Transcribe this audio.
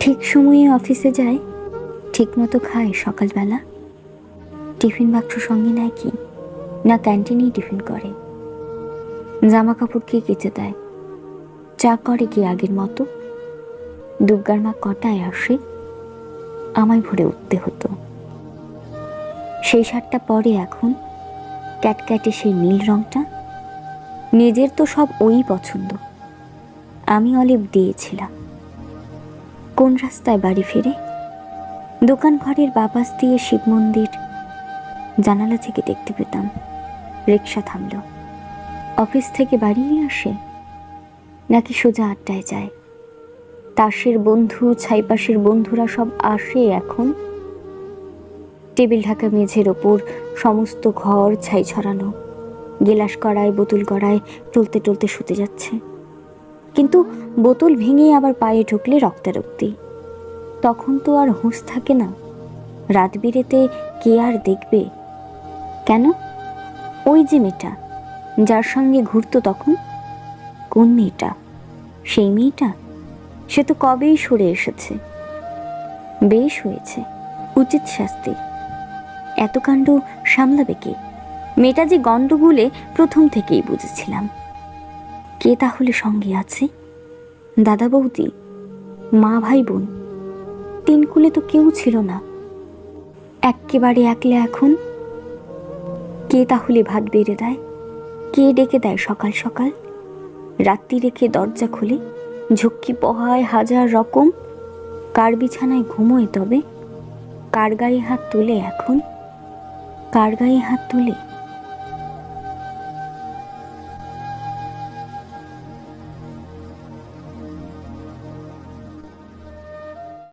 ঠিক সময়ে অফিসে যায়, ঠিক মতো খায় সকালবেলা। টিফিন বাক্স সঙ্গে নেয় কি না ক্যান্টিনেই টিফিন করে? জামা কাপড় কে কেচে দেয়? চা করে কি আগের মতো? দুর্গার মা কটায় আসে? আমায় ভরে উঠতে হতো। সেই শার্টটা পরে এখন ক্যাটক্যাটে সেই নীল রংটা। নিজের তো সব ওই পছন্দ, আমি অলিভ দিয়েছিলাম। কোন রাস্তায় বাড়ি ফিরে? দোকান ঘরের বাপাস দিয়ে শিব মন্দির জানালা থেকে দেখতে পেতাম। রিক্সা থামল। অফিস থেকে বাড়ি নিয়ে আসে নাকি সোজা আড্ডায় যায়? তাসের বন্ধু, ছাইপাশের বন্ধুরা সব আসে এখন। টেবিল ঢাকা মেঝের ওপর সমস্ত ঘর ছাই ছড়ানো, গেলাস কড়ায় বোতল কড়ায় টলতে টলতে শুতে যাচ্ছে। কিন্তু বোতল ভেঙে আবার পায়ে ঢুকলে রক্তারক্তি। তখন তো আর হুঁশ থাকে না। রাত বিরেতে কে আর দেখবে? কেন? ওই যে মেয়েটা যার সঙ্গে ঘুরতো তখন, কোন মেয়েটা? সেই মেয়েটা? সে তো কবেই সরে এসেছে। বেশ হয়েছে, উচিত শাস্তি। এত কাণ্ড সামলাবে কে? মেয়েটা যে গণ্ডগোলে প্রথম থেকেই বুঝেছিলাম। কে তাহলে সঙ্গে আছে? দাদা বৌদি, মা ভাই বোন, তিন কুলে তো কেউ ছিল না। এক্কেবারে একলা এখন। কে তাহলে ভাত বেড়ে দেয়? কে ডেকে দেয় সকাল সকাল? রাত্রি রেখে দরজা খুলে ঝক্কি পোহায় হাজার রকম। কার বিছানায় ঘুমোয় তবে? কার গায়ে হাত তুলে এখন? কার গায়ে হাত তুলে?